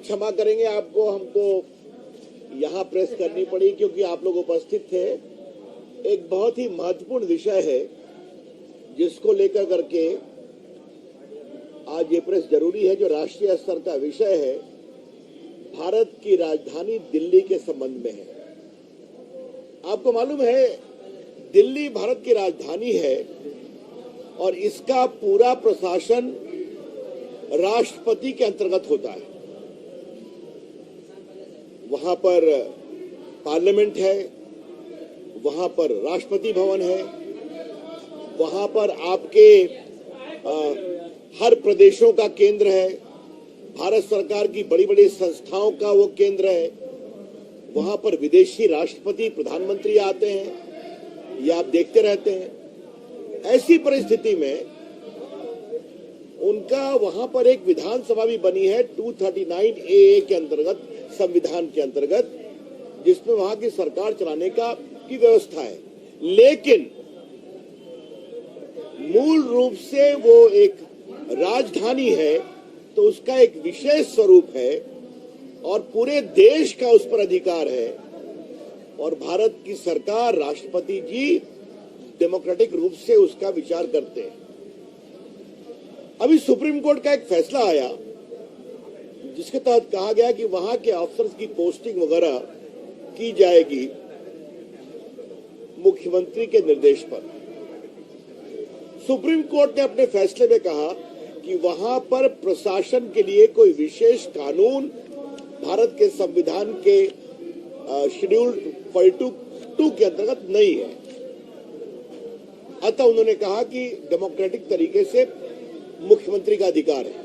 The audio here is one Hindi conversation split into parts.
क्षमा करेंगे, आपको हमको यहाँ प्रेस करनी पड़ी क्योंकि आप लोग उपस्थित थे। एक बहुत ही महत्वपूर्ण विषय है जिसको लेकर करके आज ये प्रेस जरूरी है, जो राष्ट्रीय स्तर का विषय है, भारत की राजधानी दिल्ली के संबंध में है। आपको मालूम है, दिल्ली भारत की राजधानी है और इसका पूरा प्रशासन राष्ट्रपति के अंतर्गत होता है। वहां पर पार्लियामेंट है, वहां पर राष्ट्रपति भवन है, वहां पर आपके हर प्रदेशों का केंद्र है, भारत सरकार की बड़ी बड़ी संस्थाओं का वो केंद्र है, वहां पर विदेशी राष्ट्रपति प्रधानमंत्री आते हैं, ये आप देखते रहते हैं। ऐसी परिस्थिति में उनका वहां पर एक विधानसभा भी बनी है 239 AA के अंतर्गत, संविधान के अंतर्गत, जिसमें वहां की सरकार चलाने की व्यवस्था है। लेकिन मूल रूप से वो एक राजधानी है, तो उसका एक विशेष स्वरूप है और पूरे देश का उस पर अधिकार है। और भारत की सरकार, राष्ट्रपति जी डेमोक्रेटिक रूप से उसका विचार करते हैं। अभी सुप्रीम कोर्ट का एक फैसला आया जिसके तहत कहा गया कि वहां के अफसर्स की पोस्टिंग वगैरह की जाएगी मुख्यमंत्री के निर्देश पर। सुप्रीम कोर्ट ने अपने फैसले में कहा कि वहां पर प्रशासन के लिए कोई विशेष कानून भारत के संविधान के शेड्यूल 42 के अंतर्गत नहीं है। अतः उन्होंने कहा कि डेमोक्रेटिक तरीके से मुख्यमंत्री का अधिकार है।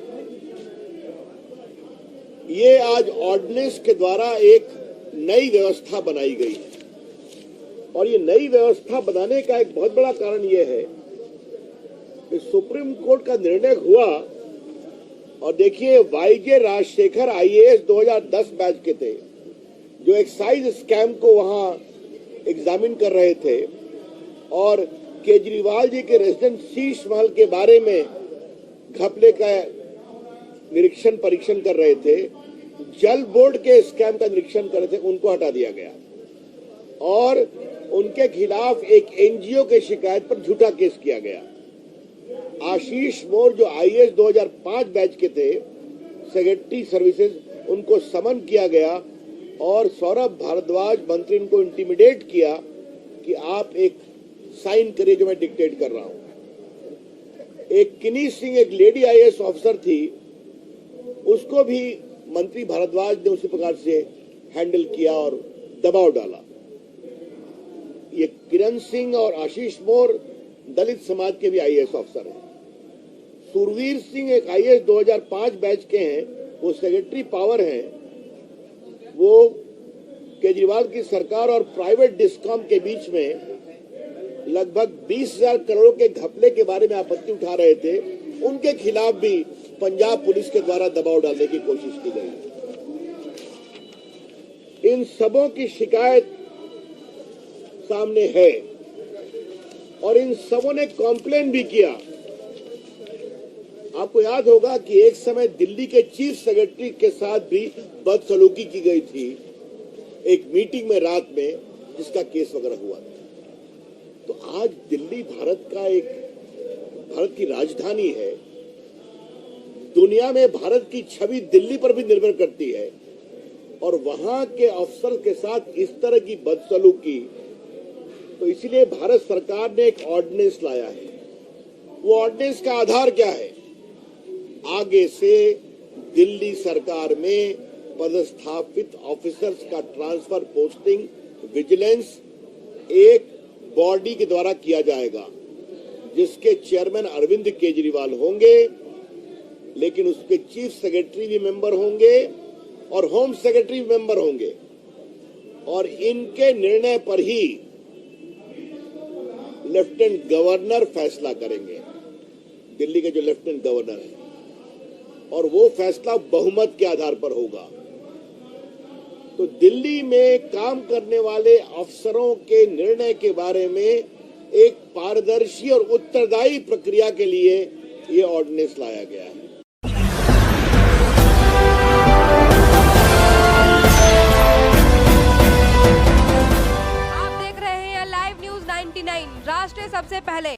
ये आज ऑर्डिनेंस के द्वारा एक नई व्यवस्था बनाई गई है और ये नई व्यवस्था बनाने का एक बहुत बड़ा कारण यह है कि सुप्रीम कोर्ट का निर्णय हुआ। और देखिए, वाईजे राजशेखर IAS 2010 बैच के थे, जो एक्साइज स्कैम को वहां एग्जामिन कर रहे थे और केजरीवाल जी के रेजिडेंट शीश महल के बारे में घपले का परीक्षण कर रहे थे, जल बोर्ड के स्कैम का निरीक्षण कर रहे थे, उनको हटा दिया गया और उनके खिलाफ एक NGO के शिकायत पर झूठा केस किया गया। आशीष मोर जो IAS 2005 बैच के थे, सेक्रेटरी सर्विसेज, उनको समन किया गया और सौरभ भारद्वाज मंत्री उनको इंटिमिडेट किया कि आप एक साइन करिए जो मैं डिक्टेट कर रहा हूं। एक किनी सिंह, एक लेडी IAS ऑफिसर थी, उसको भी मंत्री भारद्वाज ने उसी प्रकार से हैंडल किया और दबाव डाला। ये किरण सिंह और आशीष मोर दलित समाज के भी IAS ऑफिसर हैं। सुरवीर सिंह एक IAS 2005 बैच के हैं, वो सेक्रेटरी पावर हैं। वो केजरीवाल की सरकार और प्राइवेट डिस्कॉम के बीच में लगभग 20,000 करोड़ के घपले के बारे में आपत्ति उठा रहे थे। उनके खिलाफ भी पंजाब पुलिस के द्वारा दबाव डालने की कोशिश की गई। इन सबों की शिकायत सामने है और इन सबों ने कॉम्प्लेन भी किया। आपको याद होगा कि एक समय दिल्ली के चीफ सेक्रेटरी के साथ भी बदसलूकी की गई थी एक मीटिंग में रात में, जिसका केस वगैरह हुआ था। तो आज दिल्ली भारत की राजधानी है। दुनिया में भारत की छवि दिल्ली पर भी निर्भर करती है और वहां के अफसर के साथ इस तरह की बदसलूकी, तो इसलिए भारत सरकार ने एक ऑर्डिनेंस लाया है। वो ऑर्डिनेंस का आधार क्या है? आगे से दिल्ली सरकार में पदस्थापित ऑफिसर्स का ट्रांसफर, पोस्टिंग, विजिलेंस एक बॉडी के द्वारा किया जाएगा, जिसके चेयरमैन अरविंद केजरीवाल होंगे, लेकिन उसके चीफ सेक्रेटरी भी मेंबर होंगे और होम सेक्रेटरी भी मेंबर होंगे और इनके निर्णय पर ही लेफ्टिनेंट गवर्नर फैसला करेंगे, दिल्ली के जो लेफ्टिनेंट गवर्नर है, और वो फैसला बहुमत के आधार पर होगा। तो दिल्ली में काम करने वाले अफसरों के निर्णय के बारे में एक पारदर्शी और उत्तरदायी प्रक्रिया के लिए ये ऑर्डिनेंस लाया गया है।